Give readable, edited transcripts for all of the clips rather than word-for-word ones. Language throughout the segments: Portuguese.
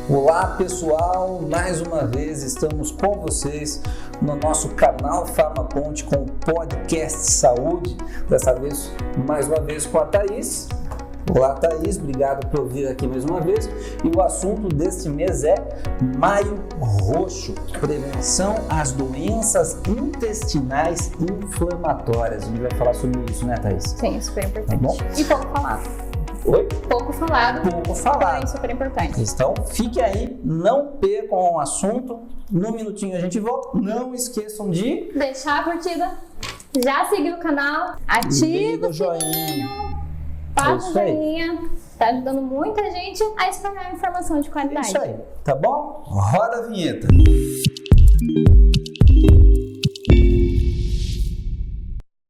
Olá pessoal, mais uma vez estamos com vocês no nosso canal Farmaponte com o podcast Saúde, dessa vez mais uma vez com a Thaís. Olá Thaís, obrigado por vir aqui mais uma vez. E o assunto deste mês é Maio Roxo, prevenção às doenças intestinais inflamatórias. A gente vai falar sobre isso, né Thaís? Sim, super importante. Tá bom? E pouco falado. Oi? Pouco falado. Pouco falado. Porém, super importante. Então, fique aí, não percam o assunto. No minutinho a gente volta. Não esqueçam de Deixar a curtida, já seguir o canal, ativa o joinha. faz o joinha. Tá ajudando muita gente a espalhar informação de qualidade. Isso aí, tá bom? Roda a vinheta.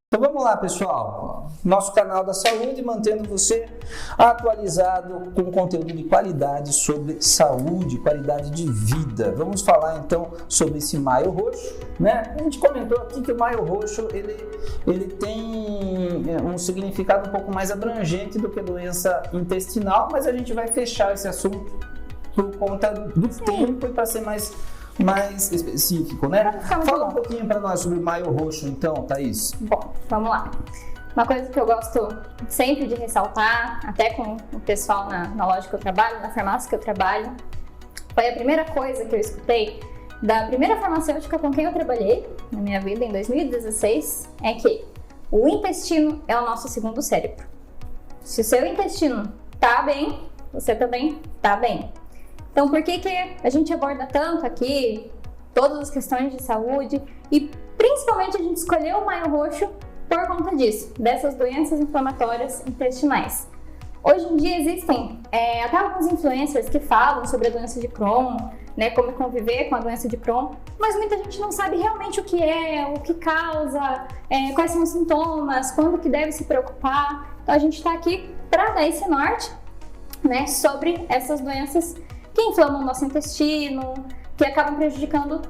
Então vamos lá, pessoal. Nosso canal da saúde, mantendo você atualizado com conteúdo de qualidade sobre saúde, qualidade de vida. Vamos falar então sobre esse Maio Roxo, né? A gente comentou aqui que o Maio Roxo ele tem um significado um pouco mais abrangente do que a doença intestinal, mas a gente vai fechar esse assunto por conta do tempo e para ser mais específico, né? Fala um pouquinho para nós sobre o Maio Roxo, então, Thaís. Bom, vamos lá. Uma coisa que eu gosto sempre de ressaltar, até com o pessoal na loja que eu trabalho, na farmácia que eu trabalho, foi a primeira coisa que eu escutei da primeira farmacêutica com quem eu trabalhei na minha vida, em 2016, é que o intestino é o nosso segundo cérebro. Se o seu intestino tá bem, você também tá bem. Então, por que a gente aborda tanto aqui todas as questões de saúde e principalmente a gente escolheu o Maio Roxo por conta disso, dessas doenças inflamatórias intestinais. Hoje em dia existem até alguns influencers que falam sobre a doença de Crohn, né, como conviver com a doença de Crohn, mas muita gente não sabe realmente o que é, o que causa, quais são os sintomas, quando que deve se preocupar. Então, a gente está aqui para dar esse norte, né, sobre essas doenças que inflamam o nosso intestino, que acabam prejudicando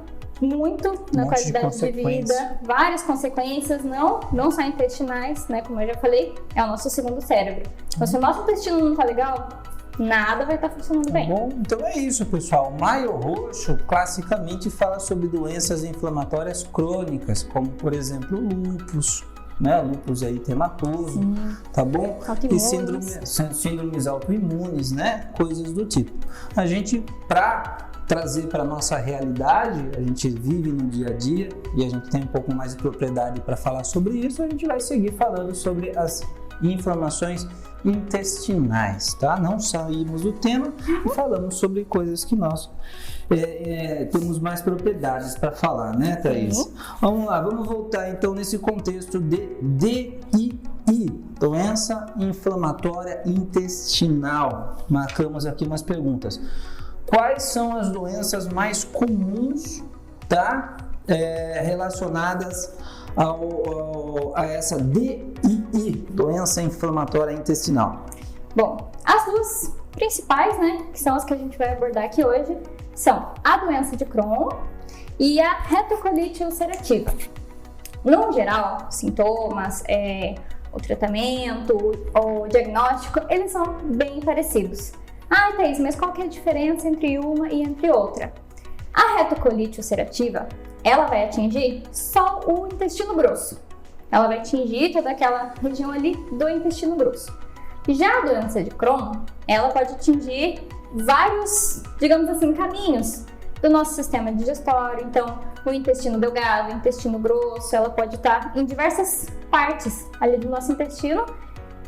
muito na qualidade de vida, várias consequências, não só intestinais, né, como eu já falei, é o nosso segundo cérebro. Então, se o nosso intestino não tá legal, nada vai estar funcionando bem. Bom, então é isso, pessoal. O Maio Roxo classicamente fala sobre doenças inflamatórias crônicas, como por exemplo o lúpus, né? Lúpus eritematoso, tá bom? E síndromes autoimunes, né? Coisas do tipo. A gente, para trazer para nossa realidade, a gente vive no dia a dia e a gente tem um pouco mais de propriedade para falar sobre isso, a gente vai seguir falando sobre as inflamações intestinais, tá? Não saímos do tema e falamos sobre coisas que nós temos mais propriedades para falar, né, Thaís? Vamos lá, vamos voltar então nesse contexto de DII, doença inflamatória intestinal. Marcamos aqui umas perguntas. Quais são as doenças mais comuns, tá? Relacionadas a essa DII, doença inflamatória intestinal? Bom, as duas principais, né, que são as que a gente vai abordar aqui hoje, são a doença de Crohn e a retocolite ulcerativa. No geral, sintomas, o tratamento, o diagnóstico, eles são bem parecidos. Ah, Thaís, mas qual que é a diferença entre uma e entre outra? A retocolite ulcerativa, ela vai atingir só o intestino grosso. Ela vai atingir toda aquela região ali do intestino grosso. Já a doença de Crohn, ela pode atingir vários, digamos assim, caminhos do nosso sistema digestório. Então, o intestino delgado, o intestino grosso, ela pode estar em diversas partes ali do nosso intestino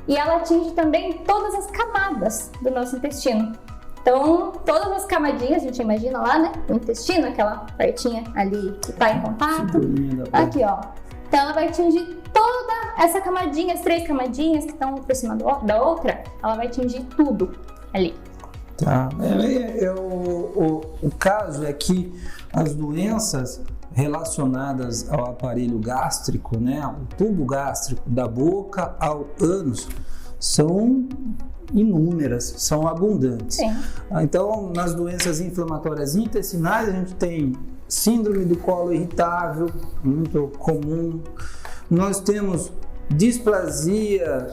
e ela atinge também todas as camadas do nosso intestino. Então, todas as camadinhas, a gente imagina lá, né? O intestino, aquela partinha ali que está em contato. Aqui, ó. Então, ela vai atingir toda essa camadinha, as 3 camadinhas que estão por cima da outra, ela vai atingir tudo ali. Tá. O caso é que as doenças relacionadas ao aparelho gástrico, né? O tubo gástrico, da boca ao ânus, são inúmeras, são abundantes. Sim. Então, nas doenças inflamatórias intestinais, a gente tem síndrome do colo irritável, muito comum. Nós temos displasia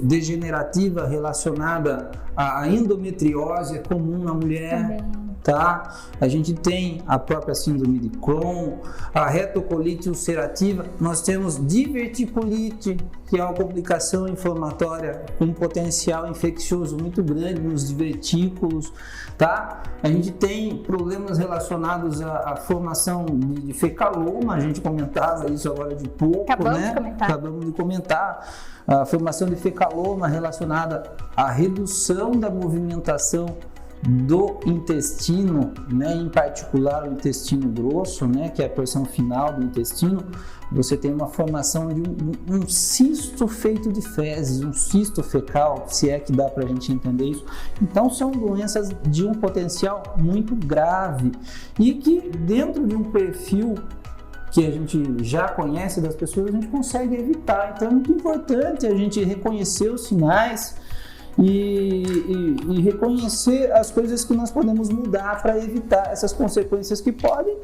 degenerativa relacionada A endometriose é comum na mulher. Também. Tá? A gente tem a própria síndrome de Crohn, a retocolite ulcerativa, nós temos diverticulite, que é uma complicação inflamatória com um potencial infeccioso muito grande nos divertículos, tá? A gente tem problemas relacionados à formação de fecaloma, a gente comentava isso agora de pouco, Acabamos de comentar. A formação de fecaloma relacionada à redução da movimentação do intestino, né, em particular o intestino grosso, né, que é a porção final do intestino. Você tem uma formação de um cisto feito de fezes, um cisto fecal, se é que dá para a gente entender isso. Então são doenças de um potencial muito grave e que dentro de um perfil que a gente já conhece das pessoas, a gente consegue evitar. Então é muito importante a gente reconhecer os sinais e reconhecer as coisas que nós podemos mudar para evitar essas consequências que podem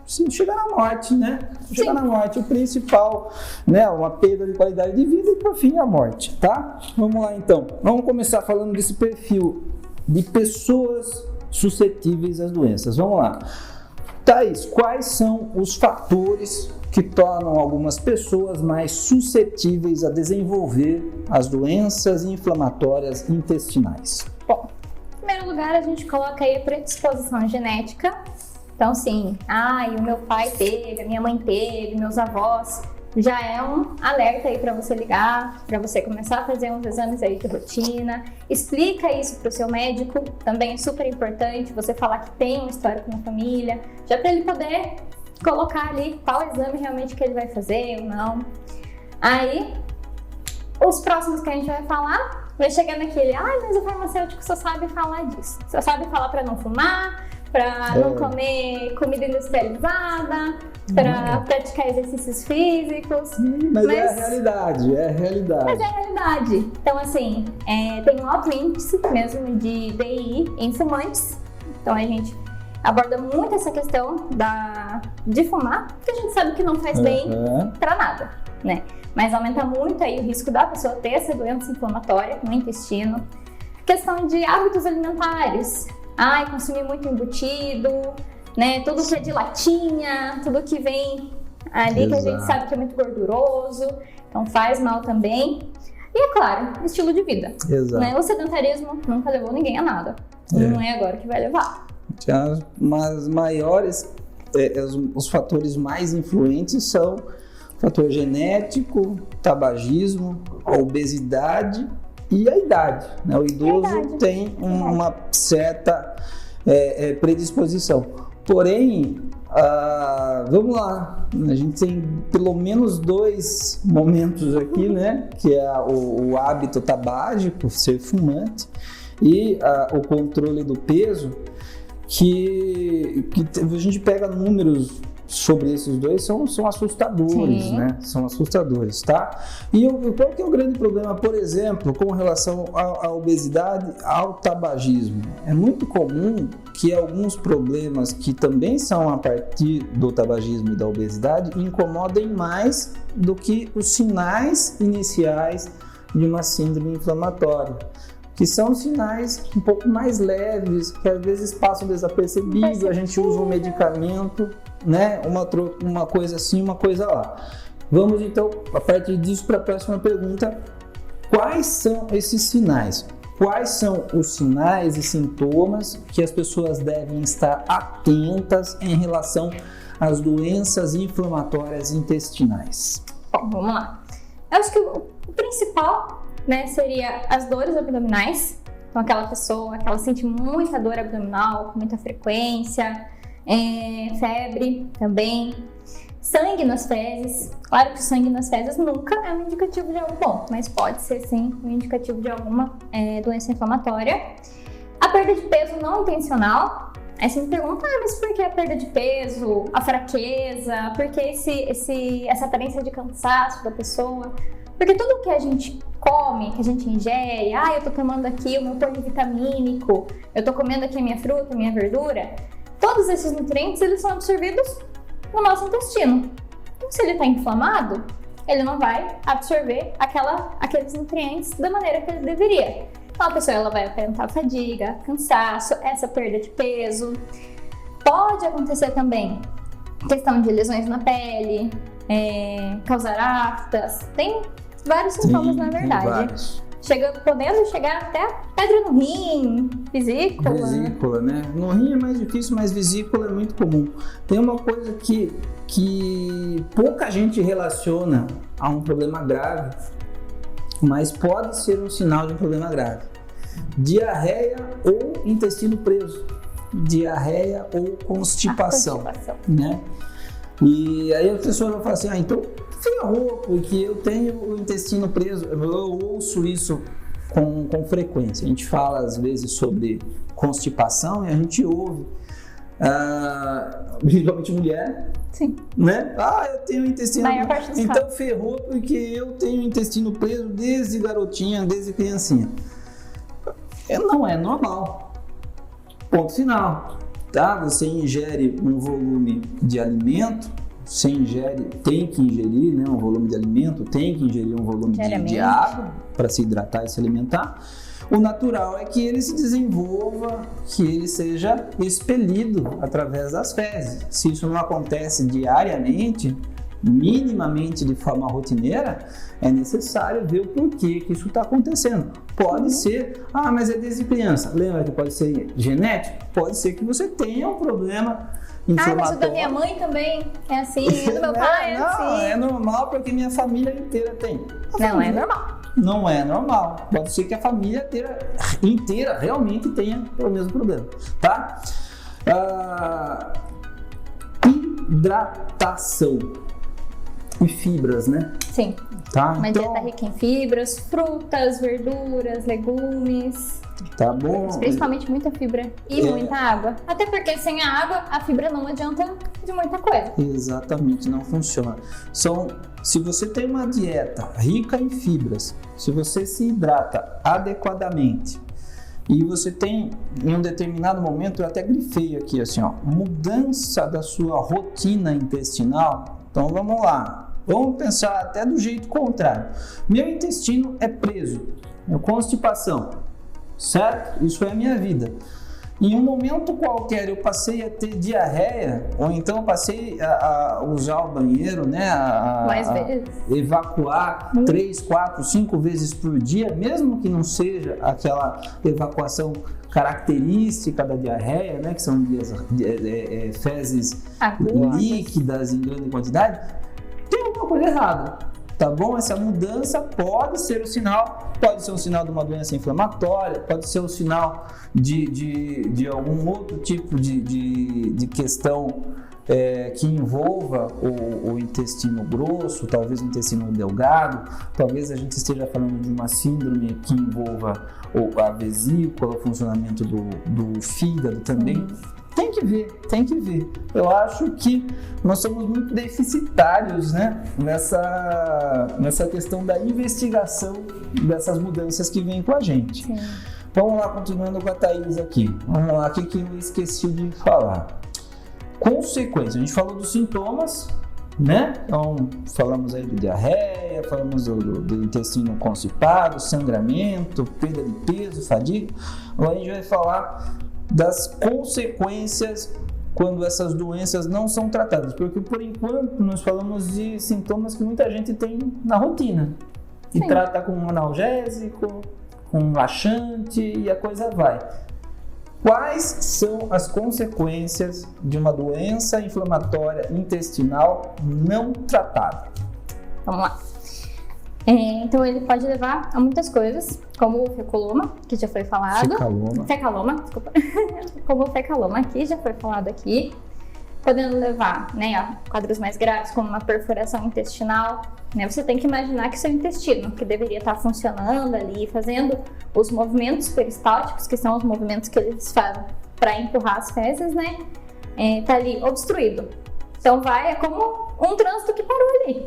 chegar na morte, né? Chegar na morte, o principal, né? Uma perda de qualidade de vida e, por fim, a morte, tá? Vamos lá, então. Vamos começar falando desse perfil de pessoas suscetíveis às doenças. Vamos lá. Thaís, quais são os fatores que tornam algumas pessoas mais suscetíveis a desenvolver as doenças inflamatórias intestinais? Bom, em primeiro lugar, a gente coloca aí a predisposição genética. Então, sim, o meu pai teve, a minha mãe teve, meus avós. Já é um alerta aí para você ligar, para você começar a fazer uns exames aí de rotina. Explica isso para o seu médico, também é super importante você falar que tem um histórico na família, já para ele poder colocar ali qual exame realmente que ele vai fazer ou não. Aí, os próximos que a gente vai falar, vai chegar naquele, mas o farmacêutico só sabe falar disso. Só sabe falar para não fumar, para não comer comida industrializada, para praticar exercícios físicos. Mas é a realidade, Mas é a realidade. Então, assim, tem um alto índice mesmo de DI em fumantes. Então, a gente aborda muito essa questão de fumar, porque a gente sabe que não faz bem para nada, né? Mas aumenta muito aí o risco da pessoa ter essa doença inflamatória no intestino. Questão de hábitos alimentares. Consumir muito embutido, né? Tudo que é de latinha, tudo que vem ali que a gente sabe que é muito gorduroso, então faz mal também. E é claro, estilo de vida. Né? O sedentarismo nunca levou ninguém a nada. Não é agora que vai levar. Mas maiores, os fatores mais influentes são o fator genético, tabagismo, a obesidade e a idade, né? O idoso tem uma certa predisposição. Porém, vamos lá, a gente tem pelo menos 2 momentos aqui, né? Que é o hábito tabágico, ser fumante, e o controle do peso, que a gente pega números sobre esses dois, são assustadores, Sim. né? São assustadores, tá? E qual que é o grande problema, por exemplo, com relação à obesidade, ao tabagismo? É muito comum que alguns problemas que também são a partir do tabagismo e da obesidade incomodem mais do que os sinais iniciais de uma síndrome inflamatória, que são sinais um pouco mais leves, que às vezes passam desapercebidos, a gente usa um medicamento, né? Uma coisa assim, uma coisa lá. Vamos então, a partir disso, para a próxima pergunta. Quais são esses sinais? Quais são os sinais e sintomas que as pessoas devem estar atentas em relação às doenças inflamatórias intestinais? Bom, vamos lá. Eu acho que o principal, né, seria as dores abdominais. Então, aquela pessoa que ela sente muita dor abdominal com muita frequência, febre também, sangue nas fezes. Claro que o sangue nas fezes nunca é um indicativo de algo bom, mas pode ser sim um indicativo de alguma doença inflamatória. A perda de peso não intencional. Aí você me pergunta, mas por que a perda de peso, a fraqueza, por que essa aparência de cansaço da pessoa? Porque tudo que a gente come, que a gente ingere, eu tô tomando aqui o meu polivitamínico, eu tô comendo aqui a minha fruta, a minha verdura, todos esses nutrientes, eles são absorvidos no nosso intestino. Então, se ele está inflamado, ele não vai absorver aqueles nutrientes da maneira que ele deveria. Então a pessoa ela vai apresentar fadiga, cansaço, essa perda de peso. Pode acontecer também questão de lesões na pele, causar aftas, tem vários sintomas na verdade. Podendo chegar até pedra no rim, vesícula. Vesícula, né? No rim é mais difícil, mas vesícula é muito comum. Tem uma coisa que pouca gente relaciona a um problema grave, mas pode ser um sinal de um problema grave. Diarreia ou intestino preso. Diarreia ou constipação. Né? E aí a pessoa vai falar assim, então ferrou, porque eu tenho o intestino preso. Eu ouço isso com frequência. A gente fala às vezes sobre constipação e a gente ouve, principalmente mulher, sim, né? Eu tenho intestino preso. Então ferrou porque eu tenho intestino preso desde garotinha, desde criancinha. Não é normal. Ponto final. Tá? Você ingere um volume de alimento, tem que ingerir, né, um volume de alimento, tem que ingerir um volume de água para se hidratar e se alimentar. O natural é que ele se desenvolva, que ele seja expelido através das fezes. Se isso não acontece diariamente, minimamente de forma rotineira, é necessário ver o porquê que isso está acontecendo. Pode ser, mas é desde criança. Lembra que pode ser genético? Pode ser que você tenha um problema inflamatório. Mas o da minha mãe também é assim, o do meu pai é assim. Não, é normal porque minha família inteira tem. É normal. Não é normal. Pode ser que a família inteira realmente tenha o mesmo problema, tá? Hidratação e fibras, né? Sim. Tá? Uma dieta rica em fibras, frutas, verduras, legumes. Tá bom. Principalmente muita fibra e muita água. Até porque sem a água, a fibra não adianta de muita coisa. Exatamente, não funciona. Se você tem uma dieta rica em fibras, se você se hidrata adequadamente e você tem, em um determinado momento, eu até grifei aqui assim, mudança da sua rotina intestinal. Então vamos lá. Vamos pensar até do jeito contrário. Meu intestino é preso, constipação, certo? Isso é a minha vida. Em um momento qualquer eu passei a ter diarreia, ou então passei a usar o banheiro, né? Mais vezes. Evacuar 3, 4, 5 vezes por dia, mesmo que não seja aquela evacuação característica da diarreia, né? Que são fezes líquidas em grande quantidade. Tem alguma coisa errada, tá bom? Essa mudança pode ser um sinal de uma doença inflamatória, pode ser um sinal de algum outro tipo de questão que envolva o intestino grosso, talvez o intestino delgado, talvez a gente esteja falando de uma síndrome que envolva a vesícula, o funcionamento do fígado também. Tem que ver. Eu acho que nós somos muito deficitários, né, nessa questão da investigação dessas mudanças que vêm com a gente. Sim. Vamos lá, continuando com a Thaís aqui. Vamos lá, o que eu esqueci de falar? Consequência. A gente falou dos sintomas, né? Então, falamos aí de diarreia, falamos do intestino constipado, sangramento, perda de peso, fadiga. Agora a gente vai falar das consequências quando essas doenças não são tratadas, porque por enquanto nós falamos de sintomas que muita gente tem na rotina e trata com um analgésico, com um laxante e a coisa vai. Quais são as consequências de uma doença inflamatória intestinal não tratada? Vamos lá. Então ele pode levar a muitas coisas, como o fecoloma, que já foi falado. Fecaloma, desculpa. Como o fecaloma, que já foi falado aqui. Podendo levar, né, a quadros mais graves, como uma perfuração intestinal. Né? Você tem que imaginar que seu intestino, que deveria estar funcionando ali, fazendo os movimentos peristálticos, que são os movimentos que eles fazem para empurrar as fezes, né? Tá ali obstruído. Então é como um trânsito que parou ali.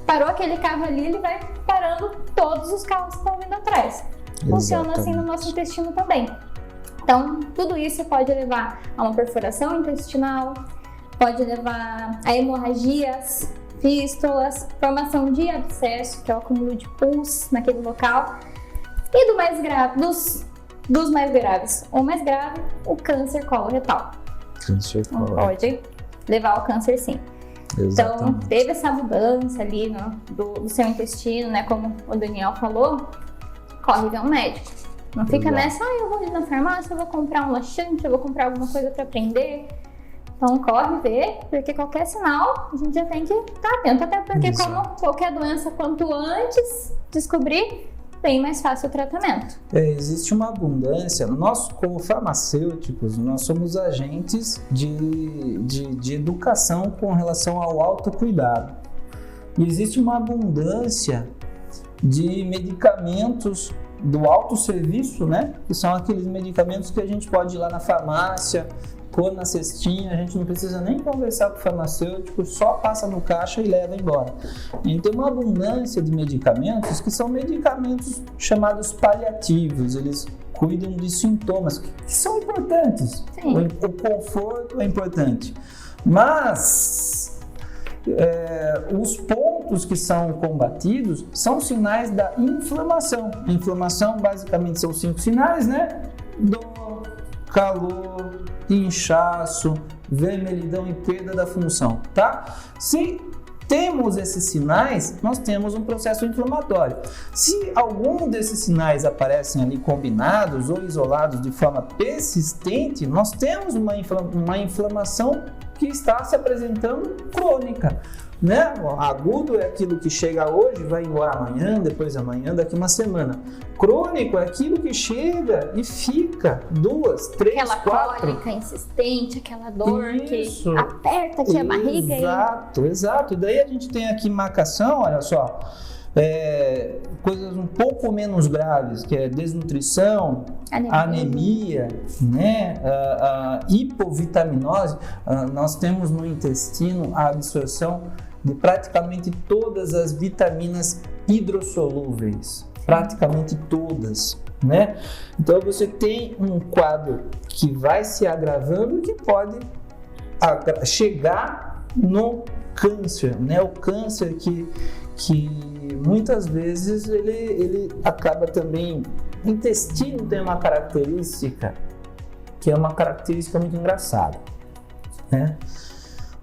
Parou aquele carro ali, ele vai parando todos os carros que estão vindo atrás. Funciona assim no nosso intestino também. Então, tudo isso pode levar a uma perfuração intestinal, pode levar a hemorragias, fístulas, formação de abscesso, que é o acúmulo de pus naquele local, E do mais grave, dos mais graves, o mais grave, o câncer coloretal. Câncer coloretal. Pode levar ao câncer, sim. Exatamente. Então, teve essa mudança ali do seu intestino, né? Como o Daniel falou, corre ver um médico. Não fica nessa, eu vou ir na farmácia, eu vou comprar um laxante, eu vou comprar alguma coisa para prender. Então, corre ver, porque qualquer sinal a gente já tem que estar atento. Até porque, como qualquer doença, quanto antes descobrir, bem mais fácil o tratamento. Existe uma abundância. Nós, como farmacêuticos, nós somos agentes de educação com relação ao autocuidado. E existe uma abundância de medicamentos do autosserviço, né? Que são aqueles medicamentos que a gente pode ir lá na farmácia, pôr na cestinha, a gente não precisa nem conversar com o farmacêutico, só passa no caixa e leva embora. E tem uma abundância de medicamentos que são medicamentos chamados paliativos, eles cuidam de sintomas que são importantes. Sim. O conforto é importante, mas os pontos que são combatidos são sinais da inflamação. A inflamação basicamente são 5 sinais, né? Dor, calor, inchaço, vermelhidão e perda da função, tá? Se temos esses sinais, nós temos um processo inflamatório. Se algum desses sinais aparecem ali combinados ou isolados de forma persistente, nós temos uma inflamação que está se apresentando crônica, né? Agudo é aquilo que chega hoje, vai embora amanhã, depois amanhã, daqui uma semana. Crônico é aquilo que chega e fica 2, 3, 4. Aquela cólica insistente, aquela dor Isso. que aperta aqui a barriga. Exato. E daí a gente tem aqui marcação, olha só, coisas um pouco menos graves, que é desnutrição, anemia, né? Hipovitaminose. Nós temos no intestino a absorção de praticamente todas as vitaminas hidrossolúveis, praticamente todas, né? Então você tem um quadro que vai se agravando e que pode chegar no câncer, né? O câncer que muitas vezes ele acaba também. O intestino tem uma característica que é uma característica muito engraçada, né?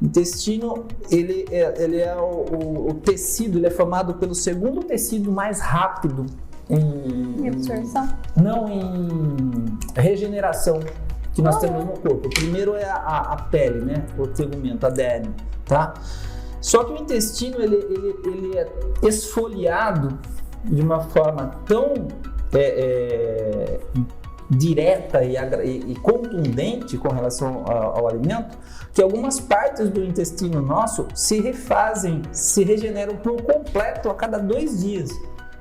O intestino ele é o tecido, ele é formado pelo segundo tecido mais rápido em absorção? Não, em regeneração que nós temos no corpo. O primeiro é a pele, né? O tegumento, a derme, tá? Só que o intestino ele é esfoliado de uma forma tão direta e contundente com relação ao alimento, que algumas partes do intestino nosso se refazem, se regeneram por completo a cada 2 dias.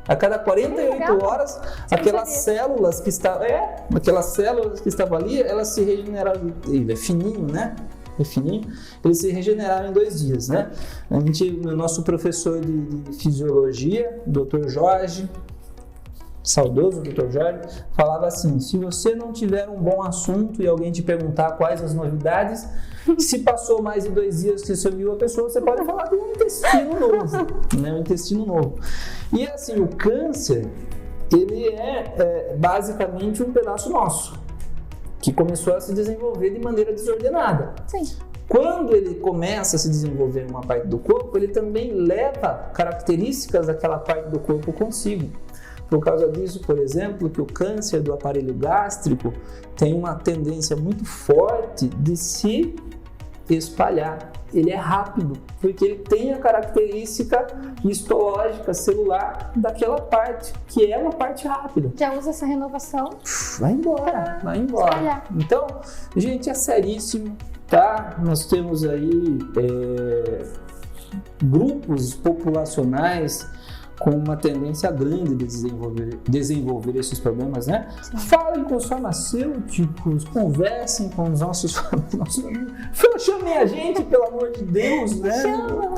A cada 48 horas, aquelas células que estavam ali, elas se regeneraram. Ele é fininho, né? Eles se regeneraram em 2 dias, né? O nosso professor de fisiologia, Dr. Jorge, saudoso Dr. Jorge, falava assim: se você não tiver um bom assunto e alguém te perguntar quais as novidades, se passou mais de 2 dias que você viu a pessoa, você pode falar de um intestino novo, né? Um intestino novo. E assim, o câncer, ele é basicamente um pedaço nosso, que começou a se desenvolver de maneira desordenada. Sim. Quando ele começa a se desenvolver em uma parte do corpo, ele também leva características daquela parte do corpo consigo. Por causa disso, por exemplo, que o câncer do aparelho gástrico tem uma tendência muito forte de se espalhar. Ele é rápido, porque ele tem a característica histológica celular daquela parte, que é uma parte rápida. Já usa essa renovação. Vai embora. Então, gente, é seríssimo, tá? Nós temos aí grupos populacionais com uma tendência grande de desenvolver esses problemas, né? Sim. Falem com os farmacêuticos, conversem com os nossos amigos. Chamem a gente, pelo amor de Deus, né?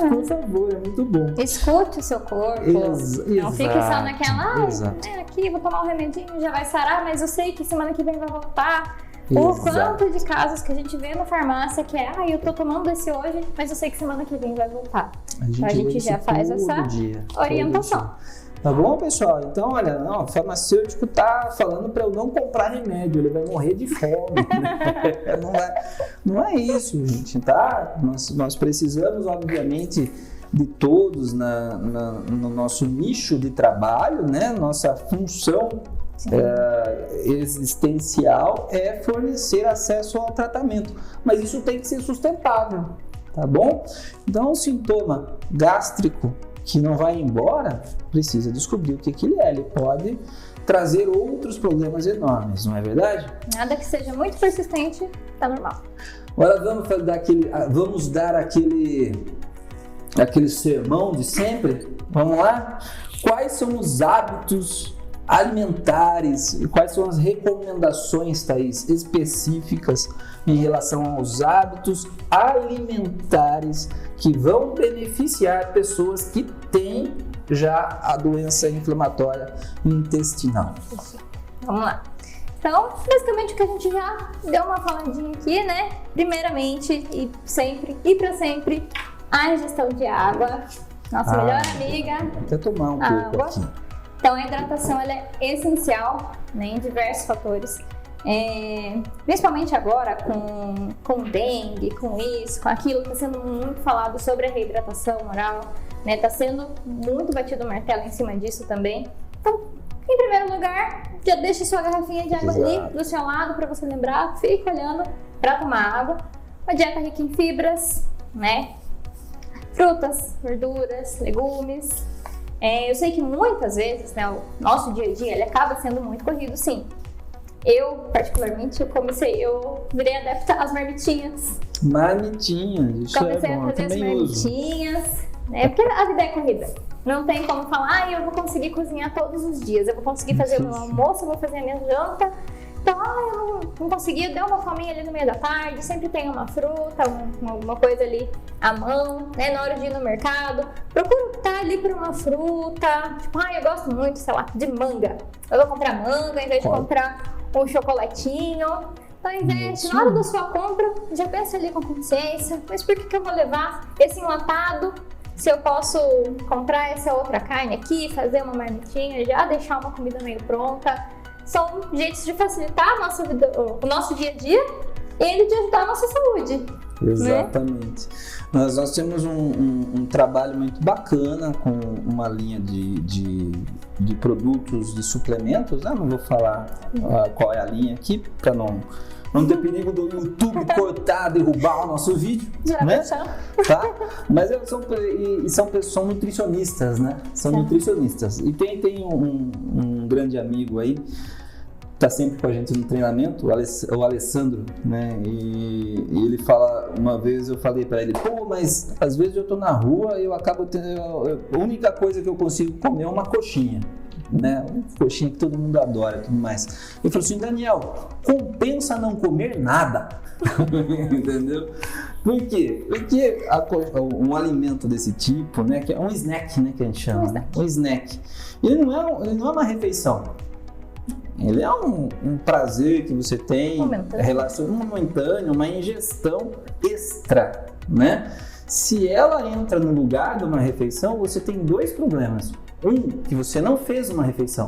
Por favor, é muito bom. Escute o seu corpo. Não fique só naquela, aqui, vou tomar um remedinho, já vai sarar, mas eu sei que semana que vem vai voltar. O Exato. quanto de casos que a gente vê na farmácia que é, eu tô tomando esse hoje, mas eu sei que semana que vem vai voltar. Então a gente já faz essa orientação. Tá bom, pessoal? Então, olha, o farmacêutico tá falando para eu não comprar remédio, ele vai morrer de fome. Né? Não é isso, gente, tá? Nós precisamos, obviamente, de todos no nosso nicho de trabalho, né? Nossa função existencial é fornecer acesso ao tratamento, mas isso tem que ser sustentável, tá bom? Então, o sintoma gástrico que não vai embora, precisa descobrir o que ele é. Ele pode trazer outros problemas enormes, não é verdade? Nada que seja muito persistente, tá normal. Agora vamos dar aquele sermão de sempre? Vamos lá? Quais são os hábitos alimentares e quais são as recomendações, Thaís, específicas em relação aos hábitos alimentares que vão beneficiar pessoas que têm já a doença inflamatória intestinal? Vamos lá. Então, basicamente o que a gente já deu uma faladinha aqui, né? Primeiramente e sempre e para sempre, a ingestão de água. Nossa melhor amiga. Vou até tomar um pouco aqui. Então, a hidratação ela é essencial, né, em diversos fatores. Principalmente agora com dengue, com isso, com aquilo, está sendo muito falado sobre a reidratação oral, né? Está sendo muito batido o martelo em cima disso também. Então, em primeiro lugar, já deixa sua garrafinha de água ali do seu lado para você lembrar, fica olhando para tomar água. Uma dieta rica em fibras, né? Frutas, verduras, legumes. Eu sei que muitas vezes, né, o nosso dia a dia ele acaba sendo muito corrido, sim. Eu, particularmente, eu virei adepta às marmitinhas. Marmitinhas, isso comecei é bom. a fazer as marmitinhas, né? Porque a vida é corrida. Não tem como falar, eu vou conseguir cozinhar todos os dias. Eu vou conseguir fazer o meu almoço, eu vou fazer a minha janta. Então, eu não consegui, deu uma fominha ali no meio da tarde, sempre tem uma fruta, uma coisa ali à mão, né? Na hora de ir no mercado, procuro estar ali por uma fruta. Tipo, eu gosto muito, sei lá, de manga. Eu vou comprar manga em vez de comprar um chocolatinho. Então, investe, na hora da sua compra, já pensa ali com consciência, mas por que eu vou levar esse enlatado se eu posso comprar essa outra carne aqui, fazer uma marmitinha, já deixar uma comida meio pronta? São jeitos de facilitar a nossa vida, o nosso dia a dia e de ajudar a nossa saúde. Exatamente. Né? Nós temos um trabalho muito bacana com uma linha de produtos, de suplementos, né? Não vou falar qual é a linha aqui, para não ter perigo do YouTube cortar, derrubar o nosso vídeo, né? Tá? Mas são nutricionistas, né? São nutricionistas. E tem um grande amigo aí, tá sempre com a gente no treinamento, o Alessandro, né? E ele fala, uma vez eu falei para ele, mas às vezes eu tô na rua e eu acabo tendo, a única coisa que eu consigo comer é uma coxinha, né? Uma coxinha que todo mundo adora e tudo mais. Ele falou assim, Daniel, compensa não comer nada. Entendeu? Por quê? Porque um alimento desse tipo, né, que é um snack, né, que a gente chama, um snack. Ele não é uma refeição. Ele é um prazer que você tem, momentâneo, uma ingestão extra, né? Se ela entra no lugar de uma refeição, você tem dois problemas. Que você não fez uma refeição,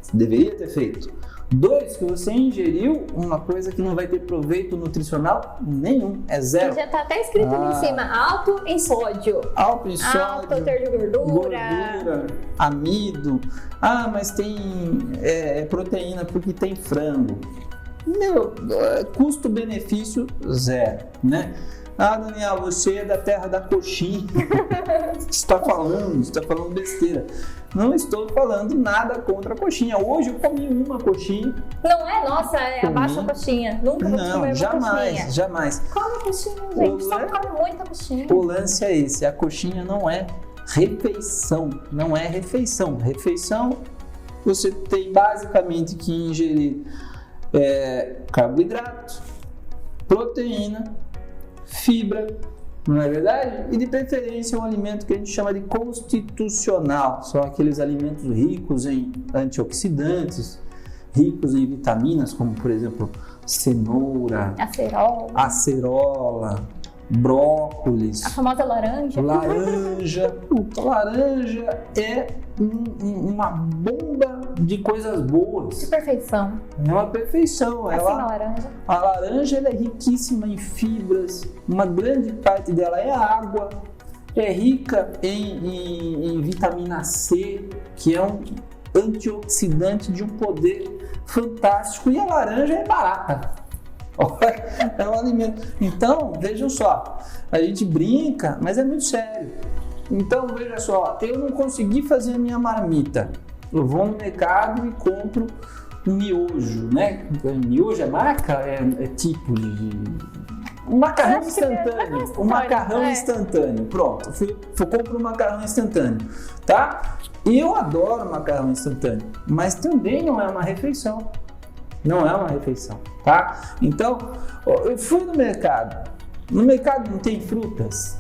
você deveria ter feito. 2, que você ingeriu uma coisa que não vai ter proveito nutricional nenhum, é zero. Já tá até escrito ali em cima, alto em sódio. Alto em sódio. Alto teor de gordura. Amido. Mas tem proteína porque tem frango. Custo-benefício zero, né? Daniel, você é da terra da coxinha. Você está falando besteira. Não estou falando nada contra a coxinha. Hoje eu comi uma coxinha. Não é nossa, abaixo a coxinha. Nunca vou comer uma coxinha. Jamais. Come a coxinha, gente. Só come muita coxinha. O lance é esse. A coxinha não é refeição. Não é refeição. Refeição, você tem basicamente que ingerir carboidrato, proteína, fibra, não é verdade? E de preferência um alimento que a gente chama de constitucional, são aqueles alimentos ricos em antioxidantes, ricos em vitaminas, como por exemplo cenoura, acerola, brócolis, a famosa laranja. Laranja é uma bomba de coisas boas. De perfeição. É uma perfeição. A laranja ela é riquíssima em fibras, uma grande parte dela é água, é rica em vitamina C, que é um antioxidante de um poder fantástico, e a laranja é barata. É um alimento. Então, vejam só, a gente brinca, mas é muito sério. Então, veja só, eu não consegui fazer a minha marmita. Eu vou no mercado e compro um miojo, né? Miojo é marca? É tipo de... Um macarrão instantâneo. Um macarrão instantâneo. Pronto, compro um macarrão instantâneo, tá? Eu adoro macarrão instantâneo, mas também não é uma refeição. Não é uma refeição, tá? Então, eu fui no mercado. No mercado não tem frutas.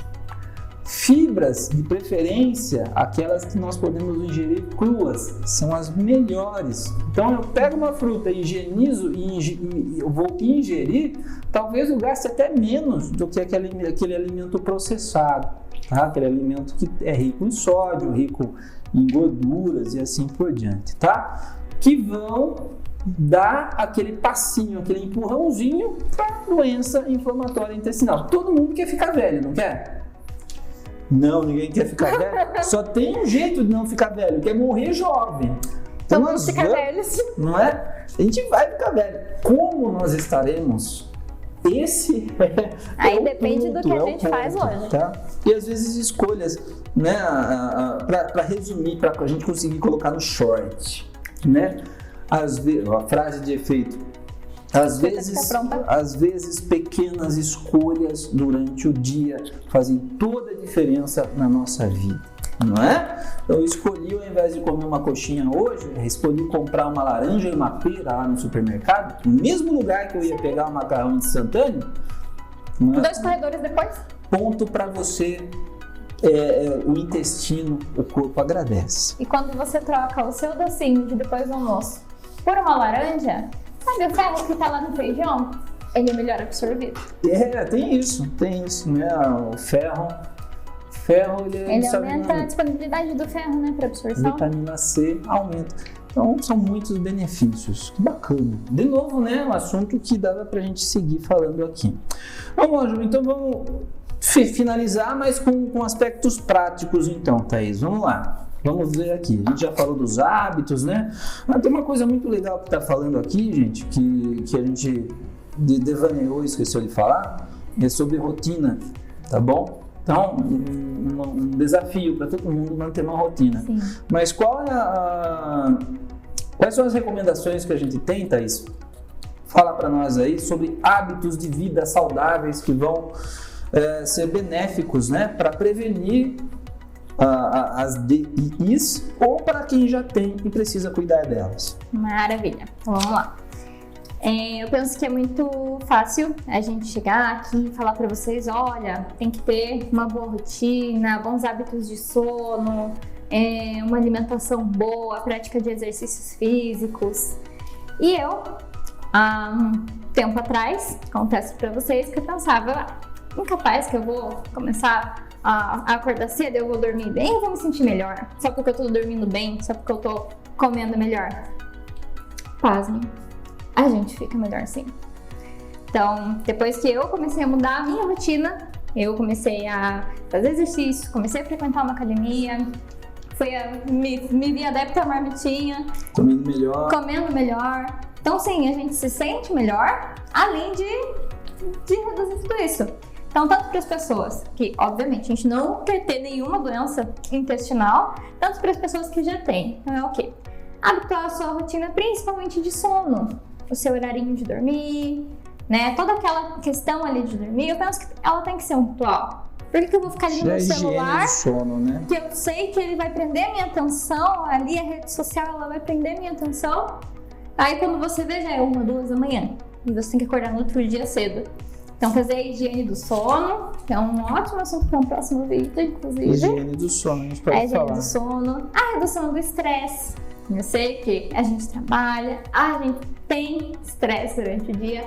Fibras, de preferência, aquelas que nós podemos ingerir cruas, são as melhores. Então, eu pego uma fruta, higienizo e eu vou ingerir, talvez eu gaste até menos do que aquele alimento processado, tá? Aquele alimento que é rico em sódio, rico em gorduras e assim por diante, tá? Que vão dar aquele passinho, aquele empurrãozinho para doença inflamatória intestinal. Todo mundo quer ficar velho, não quer? Não, ninguém quer ficar velho. Só tem um jeito de não ficar velho, que é morrer jovem. Então vamos ficar velhos. Não é? A gente vai ficar velho. Como nós estaremos? Esse aí depende do que a gente faz hoje. Tá? E às vezes escolhas, né? Para resumir, para a gente conseguir colocar no short, né? Às vezes, a frase de efeito, às vezes pequenas escolhas durante o dia fazem toda a diferença na nossa vida, não é? Eu escolhi, ao invés de comer uma coxinha hoje, escolhi comprar uma laranja e uma pera lá no supermercado, no mesmo lugar que eu ia pegar um macarrão instantâneo. 2 corredores depois? Ponto para você. O intestino, o corpo agradece. E quando você troca o seu docinho de depois do almoço por uma laranja, sabe o ferro que tá lá no feijão? Ele é melhor absorvido. Tem isso, né? O ferro ele aumenta a disponibilidade do ferro, né, para absorção. Vitamina C aumenta. Então, são muitos benefícios. Que bacana. De novo, né, um assunto que dava pra gente seguir falando aqui. Vamos lá, Ju, então vamos finalizar, mas com aspectos práticos então, Thaís. Vamos lá. Vamos ver aqui. A gente já falou dos hábitos, né? Mas tem uma coisa muito legal que está falando aqui, gente, que a gente devaneou e esqueceu de falar, é sobre rotina, tá bom? Então, um desafio para todo mundo manter uma rotina. Sim. Mas quais são as recomendações que a gente tem, Thaís? Fala para nós aí sobre hábitos de vida saudáveis que vão ser benéficos, né? Para prevenir as DIs ou para quem já tem e precisa cuidar delas. Maravilha. Então vamos lá. Eu penso que é muito fácil a gente chegar aqui e falar para vocês, olha, tem que ter uma boa rotina, bons hábitos de sono, uma alimentação boa, prática de exercícios físicos. E eu, há um tempo atrás, confesso para vocês que eu pensava, incapaz que eu vou começar a acordar cedo, eu vou dormir bem, eu vou me sentir melhor, só porque eu tô dormindo bem, só porque eu tô comendo melhor. Pasmem. A gente fica melhor sim. Então, depois que eu comecei a mudar a minha rotina, eu comecei a fazer exercício, comecei a frequentar uma academia, me vi adepta à marmitinha, comendo melhor. Então, sim, a gente se sente melhor, além de reduzir tudo isso. Então, tanto para as pessoas que, obviamente, a gente não quer ter nenhuma doença intestinal, tanto para as pessoas que já têm. Então, é o quê? Habituar a sua rotina, principalmente de sono. O seu horarinho de dormir, né? Toda aquela questão ali de dormir, eu penso que ela tem que ser um ritual. Por que eu vou ficar ali no celular? Sono, né? Que eu sei que ele vai prender minha atenção, ali a rede social ela vai prender minha atenção. Aí quando você vê já é 1, 2 da manhã e você tem que acordar no outro dia cedo. Então fazer a higiene do sono, que é um ótimo assunto para um próximo vídeo, inclusive. Higiene do sono, a gente pode falar. A higiene do sono, a redução do estresse. Eu sei que a gente trabalha, a gente tem estresse durante o dia,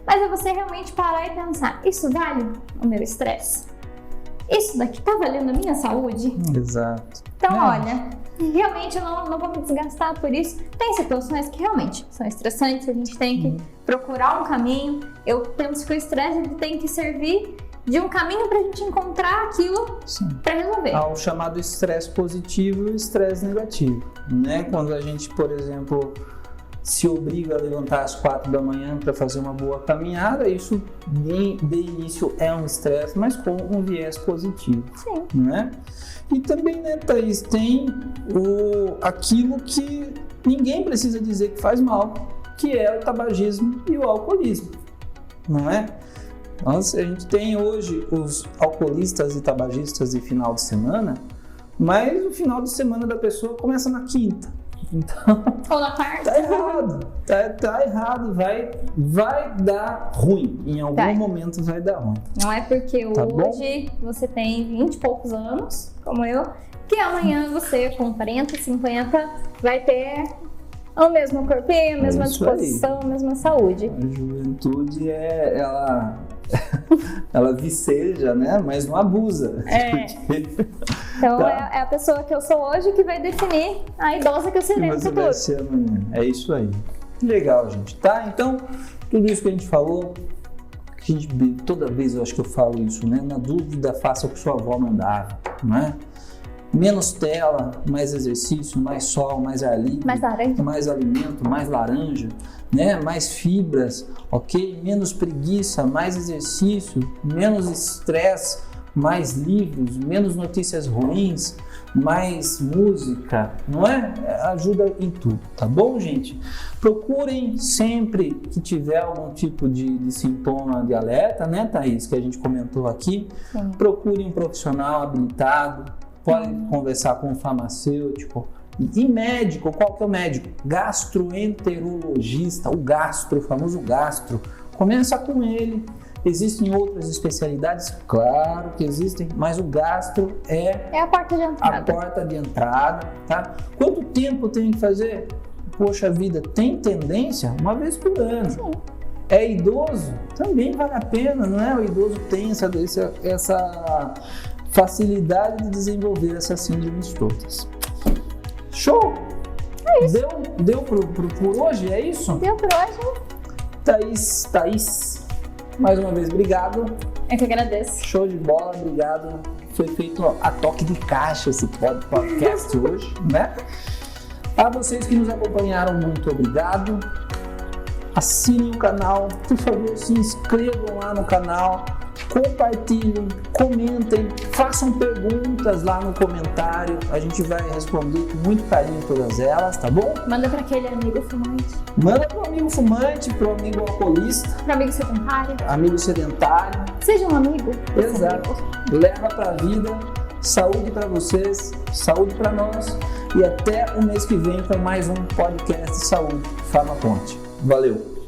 mas é você realmente parar e pensar, isso vale o meu estresse? Isso daqui tá valendo a minha saúde? Exato. Então, olha, realmente eu não vou me desgastar por isso. Tem situações que realmente são estressantes, a gente tem que procurar um caminho. Eu penso que o estresse ele tem que servir de um caminho para a gente encontrar aquilo para resolver. Há o chamado estresse positivo e o estresse negativo, né? Quando a gente, por exemplo, se obriga a levantar às 4 da manhã para fazer uma boa caminhada, isso de início é um estresse, mas com um viés positivo. Sim. Né? E também, né, Thaís, tem aquilo que ninguém precisa dizer que faz mal, que é o tabagismo e o alcoolismo, não é? Então, a gente tem hoje os alcoolistas e tabagistas de final de semana, mas o final de semana da pessoa começa na quinta. Então, ou na quarta. Tá errado, tá errado, vai dar ruim, em algum momento vai dar ruim. Não é porque hoje você tem 20 e poucos anos, como eu, que amanhã você com 40, 50 vai ter o mesmo corpinho, a mesma disposição, a mesma saúde. A juventude ela viceja, né? Mas não abusa. Então é a pessoa que eu sou hoje que vai definir a idosa que eu serei no futuro. Vai ser amanhã. É isso aí. Legal, gente. Tá? Então, tudo isso que a gente falou, toda vez eu acho que eu falo isso, né? Na dúvida, faça o que sua avó mandava, não é? Menos tela, mais exercício, mais sol, mais ar livre, mais alimento, mais laranja, né? Mais fibras, ok? Menos preguiça, mais exercício, menos estresse, mais livros, menos notícias ruins, mais música, não é? Ajuda em tudo, tá bom, gente? Procurem sempre que tiver algum tipo de sintoma de alerta, né, Thaís, que a gente comentou aqui. Sim. Procure um profissional habilitado. Pode conversar com um farmacêutico e médico. Qual que é o médico? Gastroenterologista, o famoso gastro. Começa com ele. Existem outras especialidades? Claro que existem, mas o gastro é a porta de entrada. A porta de entrada, tá? Quanto tempo tem que fazer? Poxa vida, tem tendência? Uma vez por ano. Sim. É idoso? Também vale a pena, não é? O idoso tem essa facilidade de desenvolver essas síndromes todas. Show? É isso. Deu por hoje? É isso? Deu por hoje. Thaís, mais uma vez, obrigado. Eu que agradeço. Show de bola, obrigado. Foi feito a toque de caixa esse podcast hoje, né? A vocês que nos acompanharam, muito obrigado. Assinem o canal, por favor, se inscrevam lá no canal. Compartilhem, comentem, façam perguntas lá no comentário. A gente vai responder com muito carinho todas elas, tá bom? Manda para aquele amigo fumante. Manda pro amigo fumante, pro amigo alcoolista. Pro amigo sedentário. Amigo sedentário. Seja um amigo. Exato. Leva pra vida. Saúde para vocês, saúde para nós. E até o mês que vem com mais um podcast de saúde, Farmaponte. Valeu!